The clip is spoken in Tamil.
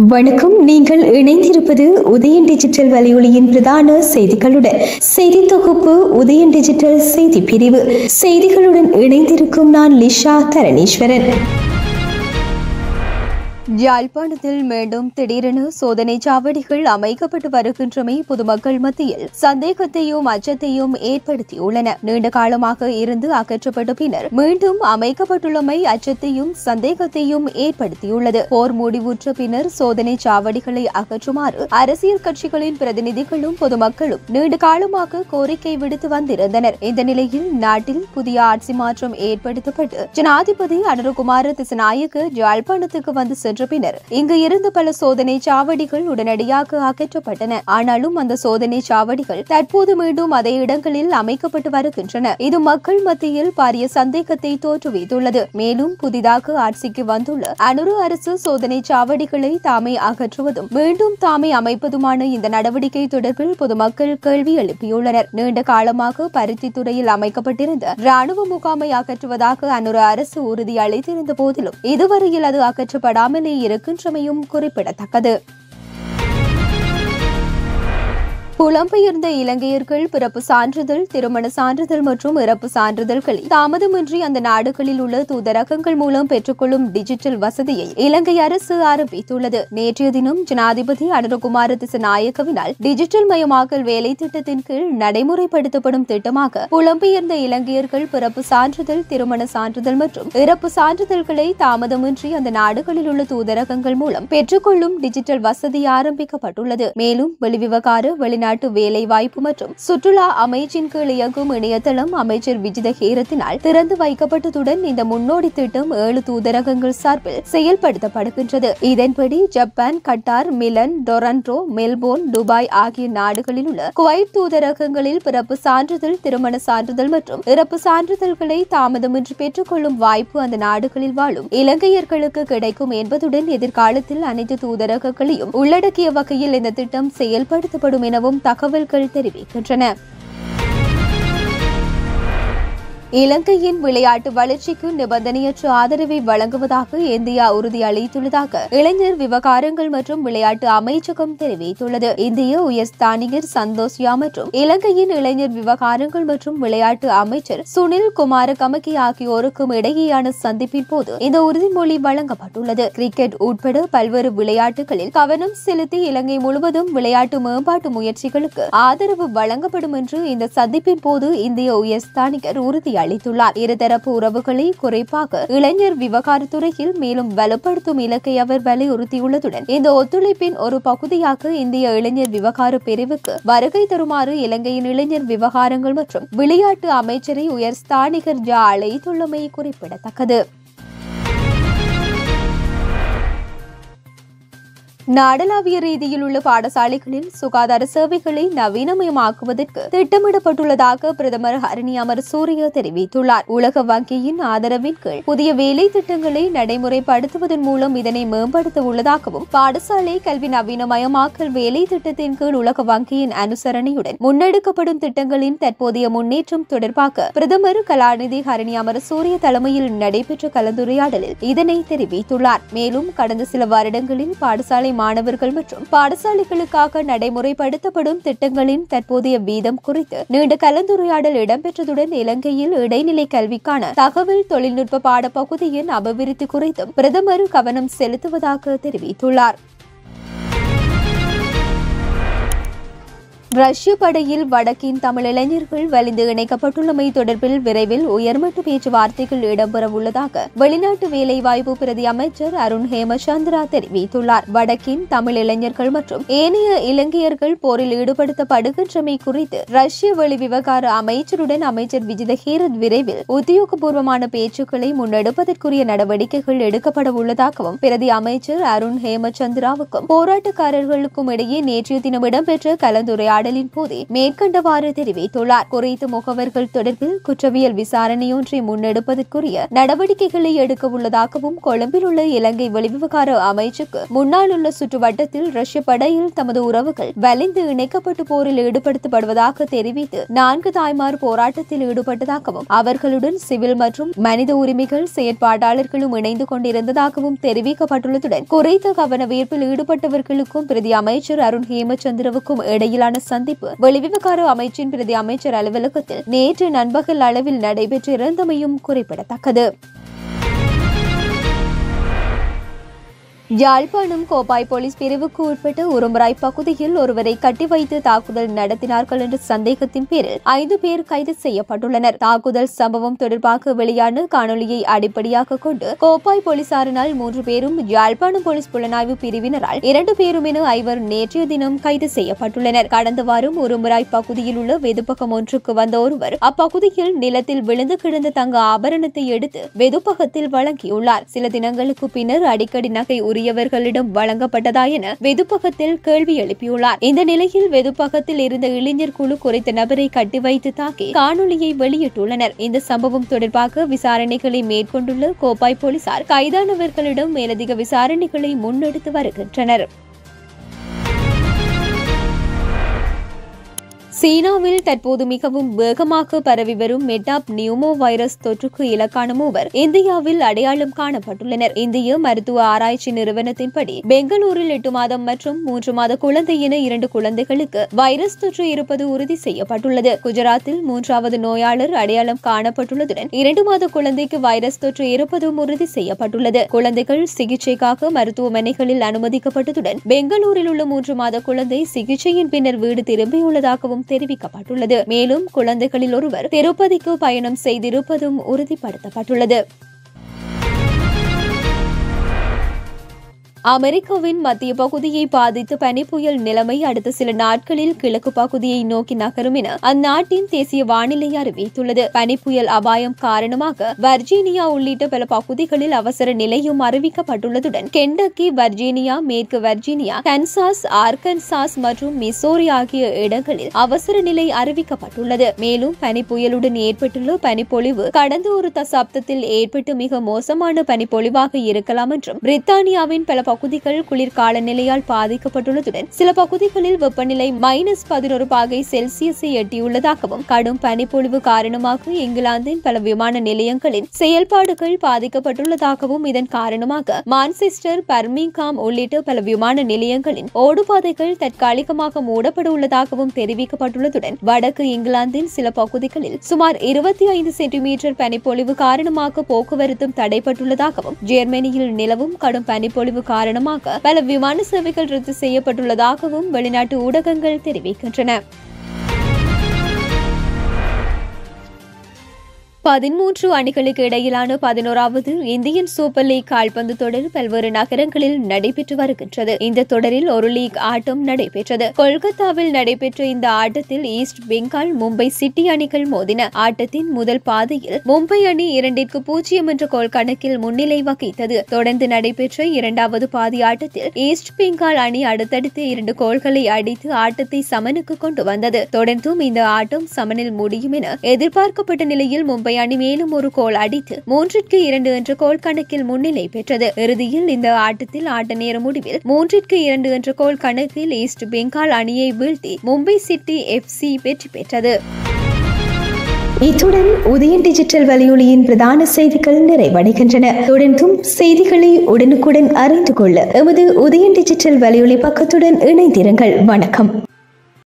வணக்கம். நீங்கள் இணைந்திருப்பது உதயன் டிஜிட்டல் வலையொலியின் பிரதான செய்திகளுடன். செய்தி தொகுப்பு உதயன் டிஜிட்டல் செய்தி பிரிவு. செய்திகளுடன் இணைந்திருக்கும் நான் லிஷா தரணீஸ்வரன். யாழ்ப்பாணத்தில் மீண்டும் திடீரென சோதனை சாவடிகள் அமைக்கப்பட்டு வருகின்றமை பொதுமக்கள் மத்தியில் சந்தேகத்தையும் அச்சத்தையும் ஏற்படுத்தியுள்ளன. நீண்ட காலமாக இருந்து அகற்றப்பட்ட பின்னர் மீண்டும் அமைக்கப்பட்டுள்ளமை அச்சத்தையும் சந்தேகத்தையும் ஏற்படுத்தியுள்ளது. போர் முடிவுற்ற பின்னர் சோதனை சாவடிகளை அகற்றுமாறு அரசியல் கட்சிகளின் பிரதிநிதிகளும் பொதுமக்களும் நீண்ட காலமாக கோரிக்கை விடுத்து வந்திருந்தனர். இந்த நிலையில் நாட்டில் புதிய ஆட்சி மாற்றம் ஏற்படுத்தப்பட்டு ஜனாதிபதி அனுரகுமார திசாநாயக்க யாழ்ப்பாணத்துக்கு வந்து சென்ற பின்னர் இங்கு இருந்த பல சோதனை சாவடிகள் உடனடியாக அகற்றப்பட்டன. ஆனாலும் அந்த சோதனை சாவடிகள் தற்போது மீண்டும் அதே இடங்களில் அமைக்கப்பட்டு வருகின்றன. இது மக்கள் மத்தியில் பாரிய சந்தேகத்தை தோற்றுவித்துள்ளது. மேலும் புதிதாக ஆட்சிக்கு வந்துள்ள அனுர அரசு சோதனை சாவடிகளை தாமே அகற்றுவதும் மீண்டும் தாமே அமைப்பதுமான இந்த நடவடிக்கை தொடர்பில் பொதுமக்கள் கேள்வி எழுப்பியுள்ளனர். நீண்ட காலமாக பருத்தித்துறையில் அமைக்கப்பட்டிருந்த ராணுவ முகாமை அகற்றுவதாக அனுர அரசு உறுதி அளித்திருந்த போதிலும் இதுவரையில் அது அகற்றப்படாமல் இருக்கின்றமையும் குறிப்பிடத்தக்கது. புலம்பெயர்ந்த இலங்கையர்கள் பிறப்பு சான்றிதழ், திருமண சான்றிதழ் மற்றும் இறப்பு சான்றிதழ்களை தாமதமின்றி அந்த நாடுகளில் உள்ள தூதரகங்கள் மூலம் பெற்றுக்கொள்ளும் டிஜிட்டல் வசதியை இலங்கை அரசு ஆரம்பித்துள்ளது. நேற்றைய தினம் ஜனாதிபதி அனுரகுமார திசாநாயக்கவினால் டிஜிட்டல் மயமாக்கல் வேலை திட்டத்தின் கீழ் நடைமுறைப்படுத்தப்படும் திட்டமாக புலம்பெயர்ந்த இலங்கையர்கள் பிறப்பு சான்றிதழ், திருமண சான்றிதழ் மற்றும் இறப்பு சான்றிதழ்களை தாமதமின்றி அந்த நாடுகளில் உள்ள தூதரகங்கள் மூலம் பெற்றுக்கொள்ளும் டிஜிட்டல் வசதி ஆரம்பிக்கப்பட்டுள்ளது. மேலும் வெளிவிவகார, வெளிநாட்டு வேலை வாய்ப்பு மற்றும் சுற்றுலா அமைச்சின் கீழ் இயங்கும் இணையதளம் அமைச்சர் விஜித ஹேரத்தினால் திறந்து வைக்கப்பட்டதுடன் இந்த முன்னோடி திட்டம் 7 தூதரகங்கள் சார்பில் செயல்படுத்தப்படுகின்றது. இதன்படி Japan, Qatar, Milan, Toronto, Melbourne, Dubai ஆகிய நாடுகளில் உள்ள குவைத் தூதரகங்களில் பிறப்பு சான்றிதழ், திருமண சான்றிதழ் மற்றும் இறப்பு சான்றிதழ்களை தாமதமின்றி பெற்றுக்கொள்ளும் வாய்ப்பு அந்த நாடுகளில் வாழும் இலங்கையர்களுக்கு கிடைக்கும் என்பதுடன் எதிர்காலத்தில் அனைத்து தூதரகங்களையும் உள்ளடக்கிய வகையில் இந்த திட்டம் செயல்படுத்தப்படும் எனவும் தகவல்கள் தெரிவிக்கின்றன. இலங்கையின் விளையாட்டு வளர்ச்சிக்கு நிபந்தனையற்ற ஆதரவை வழங்குவதாக இந்தியா உறுதியளித்துள்ளதாக இளைஞர் விவகாரங்கள் மற்றும் விளையாட்டு அமைச்சகம் தெரிவித்துள்ளது. இந்திய உயர்ஸ்தானிகர் சந்தோஷ்யா மற்றும் இலங்கையின் இளைஞர் விவகாரங்கள் மற்றும் விளையாட்டு அமைச்சர் சுனில் குமார கமகி ஆகியோருக்கும் இடையேயான சந்திப்பின் போது இந்த உறுதிமொழி வழங்கப்பட்டுள்ளது. கிரிக்கெட் உட்பட பல்வேறு விளையாட்டுகளில் கவனம் செலுத்தி இலங்கை முழுவதும் விளையாட்டு மேம்பாட்டு முயற்சிகளுக்கு ஆதரவு வழங்கப்படும் என்று இந்த சந்திப்பின் போது இந்திய உயர்ஸ்தானிகர் உறுதி அளித்துள்ளார். இருதரப்பு உறவுகளை குறிப்பாக இளைஞர் விவகாரத்துறையில் மேலும் வலுப்படுத்தும் இலக்கை அவர் வலியுறுத்தியுள்ளதுடன் இந்த ஒத்துழைப்பின் ஒரு பகுதியாக இந்திய இளைஞர் விவகார பிரிவுக்கு வருகை தருமாறு இலங்கையின் இளைஞர் விவகாரங்கள் மற்றும் விளையாட்டு அமைச்சரை உயர்ஸ்தானிகர் அழைத்துள்ளமை குறிப்பிடத்தக்கது. நாடளாவிய ரீதியில் உள்ள பாடசாலைகளில் சுகாதார சேவைகளை நவீனமயமாக்குவதற்கு திட்டமிடப்பட்டுள்ளதாக பிரதமர் ஹரணி அமரசூரிய தெரிவித்துள்ளார். உலக வங்கியின் ஆதரவின் கீழ் புதிய வேலை திட்டங்களை நடைமுறைப்படுத்துவதன் மூலம் இதனை மேம்படுத்த உள்ளதாகவும் பாடசாலை கல்வி நவீனமயமாக்கல் வேலை திட்டத்தின் கீழ் உலக வங்கியின் அனுசரணையுடன் முன்னெடுக்கப்படும் திட்டங்களின் தற்போதைய முன்னேற்றம் தொடர்பாக பிரதமர் கலாநிதி ஹரணி அமரசூரிய தலைமையில் நடைபெற்ற கலந்துரையாடலில் இதனை தெரிவித்துள்ளார். மேலும் கடந்த சில வருடங்களில் பாடசாலை மாணவர்கள் மற்றும் பாடசாலைகளுக்காக நடைமுறைப்படுத்தப்படும் திட்டங்களின் தற்போதைய வீதம் குறித்து நீண்ட கலந்துரையாடல் இடம்பெற்றதுடன் இலங்கையில் இடைநிலை கல்விக்கான தகவல் தொழில்நுட்ப பாடப்பகுதியின் அபிவிருத்தி குறித்தும் பிரதமர் கவனம் செலுத்துவதாக தெரிவித்துள்ளார். ரஷ்ய படையில் வடக்கின் தமிழ் இளைஞர்கள் வலிந்து இணைக்கப்பட்டுள்ளமை தொடர்பில் விரைவில் உயர்மட்ட பேச்சுவார்த்தைகள் இடம்பெறவுள்ளதாக வெளிநாட்டு வேலைவாய்ப்பு பிரதி அமைச்சர் அருண் ஹேமச்சந்திரா தெரிவித்துள்ளார். வடக்கின் தமிழ் இளைஞர்கள் மற்றும் ஏனைய இலங்கையர்கள் போரில் ஈடுபடுத்தப்படுகின்றமை குறித்து ரஷ்ய வெளிவிவகார அமைச்சருடன் அமைச்சர் விஜித ஹேரத் விரைவில் உத்தியோகபூர்வமான பேச்சுக்களை முன்னெடுப்பதற்குரிய நடவடிக்கைகள் எடுக்கப்பட உள்ளதாகவும் பிரதி அமைச்சர் அருண் ஹேமச்சந்திராவுக்கும் போராட்டக்காரர்களுக்கும் இடையே நேற்றைய தினம் இடம்பெற்ற கலந்துரையாடல் உரையாடலின் போதே மேற்கண்டவாறு தெரிவித்துள்ளார். குறித்த முகவர்கள் தொடர்பில் குற்றவியல் விசாரணையொன்றை முன்னெடுப்பதற்குரிய நடவடிக்கைகளை எடுக்க உள்ளதாகவும் கொழும்பில் உள்ள இலங்கை வெளிவிவகார அமைச்சுக்கு முன்னால் உள்ள சுற்றுவட்டத்தில் ரஷ்ய படையில் தமது உறவுகள் வலிந்து இணைக்கப்பட்டு போரில் ஈடுபடுத்தப்படுவதாக தெரிவித்து 4 தாய்மார் போராட்டத்தில் ஈடுபட்டதாகவும் அவர்களுடன் சிவில் மற்றும் மனித உரிமைகள் செயற்பாட்டாளர்களும் இணைந்து கொண்டிருந்ததாகவும் தெரிவிக்கப்பட்டுள்ளதுடன் குறித்த கவனவீர்ப்பில் ஈடுபட்டவர்களுக்கும் பிரதி அமைச்சர் அருண் ஹேமச்சந்திரவுக்கும் இடையிலான சந்திப்பு வெளிவிவகார அமைச்சின் பிரதி அமைச்சர் அலுவலகத்தில் நேற்று நண்பகல் அளவில் நடைபெற்றிருந்தமையும் குறிப்பிடத்தக்கது. யாழ்ப்பாணம் கோப்பாய் போலீஸ் பிரிவுக்கு உட்பட்ட உரும்பராய் பகுதியில் ஒருவரை கட்டி வைத்து தாக்குதல் நடத்தினார்கள் என்ற சந்தேகத்தின் பேரில் 5 பேர் கைது செய்யப்பட்டுள்ளனர். தாக்குதல் சம்பவம் தொடர்பாக வெளியான காணொலியை அடிப்படையாக கொண்டு கோப்பாய் போலீசாரினால் 3 பேரும் யாழ்ப்பாணம் போலீஸ் புலனாய்வு பிரிவினரால் 2 பேரும் என 5 நேற்றைய தினம் கைது செய்யப்பட்டுள்ளனர். கடந்த வாரம் உரும்பராய் பகுதியில் உள்ள வெதுப்பகம் ஒன்றுக்கு வந்த ஒருவர் அப்பகுதியில் நிலத்தில் விழுந்து கிடந்த தங்க ஆபரணத்தை எடுத்து வெதுப்பகத்தில் வழங்கியுள்ளார். சில தினங்களுக்கு பின்னர் அடிக்கடி நகை உரியவர்களிடம் வழங்கப்பட்டதா என வெதுப்பகத்தில் கேள்வி எழுப்பியுள்ளார். இந்த நிலையில் வெதுப்பகத்தில் இருந்த இளைஞர் குழு குறித்த நபரை கட்டி வைத்து தாக்கி காணொலியை வெளியிட்டுள்ளனர். இந்த சம்பவம் தொடர்பாக விசாரணைகளை மேற்கொண்டுள்ள கோப்பாய் போலீசார் கைதானவர்களிடம் மேலதிக விசாரணைகளை முன்னெடுத்து வருகின்றனர். சீனாவில் தற்போது மிகவும் வேகமாக பரவி வரும் மெட்டாப் நியூமோ வைரஸ் தொற்றுக்கு இலக்கான மூவர் இந்தியாவில் அடையாளம் காணப்பட்டுள்ளனர். இந்திய மருத்துவ ஆராய்ச்சி நிறுவனத்தின்படி பெங்களூரில் 8 மாதம் மற்றும் 3 மாத குழந்தை என 2 குழந்தைகளுக்கு வைரஸ் தொற்று இருப்பது உறுதி செய்யப்பட்டுள்ளது. குஜராத்தில் 3வது நோயாளர் அடையாளம் காணப்பட்டுள்ளதுடன் 2 மாத குழந்தைக்கு வைரஸ் தொற்று இருப்பதும் உறுதி செய்யப்பட்டுள்ளது. குழந்தைகள் சிகிச்சைக்காக மருத்துவமனைகளில் அனுமதிக்கப்பட்டதுடன் பெங்களூரில் உள்ள 3 மாத குழந்தை சிகிச்சையின் பின்னர் வீடு திரும்பியுள்ளதாகவும் தெரிவிக்கப்பட்டுள்ளது. மேலும் குழந்தைகளில் ஒருவர் திருப்பதிக்கு பயணம் செய்திருப்பதும் உறுதிப்படுத்தப்பட்டுள்ளது. அமெரிக்காவின் மத்திய பகுதியை பாதித்த பனி புயல் நிலைமை அடுத்த சில நாட்களில் கிழக்கு பகுதியை நோக்கி நகரும் என அந்நாட்டின் தேசிய வானிலை அறிவித்துள்ளது. பனி புயல் அபாயம் காரணமாக வர்ஜீனியா உள்ளிட்ட பல பகுதிகளில் அவசர நிலையும் அறிவிக்கப்பட்டுள்ளதுடன் கெண்டக்கி, வர்ஜீனியா, மேற்கு வர்ஜீனியா, கன்சாஸ், ஆர்கன்சாஸ் மற்றும் மிசோரி ஆகிய இடங்களில் அவசர நிலை அறிவிக்கப்பட்டுள்ளது. மேலும் பனி புயலுடன் ஏற்பட்டுள்ள பனிப்பொழிவு கடந்த ஒரு தசாப்தத்தில் ஏற்பட்டு மிக மோசமான பனிப்பொழிவாக இருக்கலாம் என்றும் பிரித்தானியாவின் பல பகுதிகள் குளிர்கால நிலையால் பாதிக்கப்பட்டுள்ளதுடன் சில பகுதிகளில் வெப்பநிலை -11 பாகை செல்சியஸை எட்டியுள்ளதாகவும் கடும் பனிப்பொழிவு காரணமாக இங்கிலாந்தின் பல விமான நிலையங்களின் செயல்பாடுகள் பாதிக்கப்பட்டுள்ளதாகவும் இதன் காரணமாக மான்செஸ்டர், பர்மிங்காம் உள்ளிட்ட பல விமான நிலையங்களின் ஓடுபாதைகள் தற்காலிகமாக மூடப்பட உள்ளதாகவும் தெரிவிக்கப்பட்டுள்ளதுடன் வடக்கு இங்கிலாந்தின் சில பகுதிகளில் சுமார் 25 சென்டிமீட்டர் பனிப்பொழிவு காரணமாக போக்குவரத்தும் தடைப்பட்டுள்ளதாகவும் ஜெர்மனியில் நிலவும் கடும் பனிப்பொழிவு காரணமாக பல விமான சேவைகள் ரத்து செய்யப்பட்டுள்ளதாகவும் வெளிநாட்டு ஊடகங்கள் தெரிவிக்கின்றன. 13 அணிகளுக்கு இடையிலான 11வது இந்தியன் சூப்பர் லீக் கால்பந்து தொடர் பல்வேறு நகரங்களில் நடைபெற்று வருகின்றது. இந்த தொடரில் ஒரு லீக் ஆட்டம் நடைபெற்றது. கொல்கத்தாவில் நடைபெற்ற இந்த ஆட்டத்தில் ஈஸ்ட் பெங்கால், மும்பை சிட்டி அணிகள் மோதின. ஆட்டத்தின் முதல் பாதியில் மும்பை அணி 2-0 என்ற கோல் கணக்கில் முன்னிலை வகித்தது. தொடர்ந்து நடைபெற்ற இரண்டாவது பாதி ஆட்டத்தில் ஈஸ்ட் பெங்கால் அணி அடுத்தடுத்து 2 கோல்களை அடித்து ஆட்டத்தை சமனுக்கு கொண்டு வந்தது. தொடர்ந்தும் இந்த ஆட்டம் சமனில் முடியும் என எதிர்பார்க்கப்பட்ட நிலையில் மும்பை அணி மேலும் ஒரு கோல் அடித்து 3-2 என்ற கோல் கணக்கில் முன்னிலை பெற்றது. இறுதியில் இந்த ஆட்டத்தில் ஆட்ட நேர முடிவில் 3-2 என்ற கோல் கணக்கில் ஈஸ்ட் பெங்கால் அணியை வீழ்த்தி மும்பை சிட்டி FC வெற்றி பெற்றது. இத்துடன் உதயன் டிஜிட்டல் வலையொலியின் பிரதான செய்திகள் நிறைவடைகின்றன. தொடர்ந்தும் செய்திகளை உடனுக்குடன் அறிந்து கொள்ள எமது உதயன் டிஜிட்டல் வலையொலி பக்கத்துடன் இணைந்திருங்கள். வணக்கம்.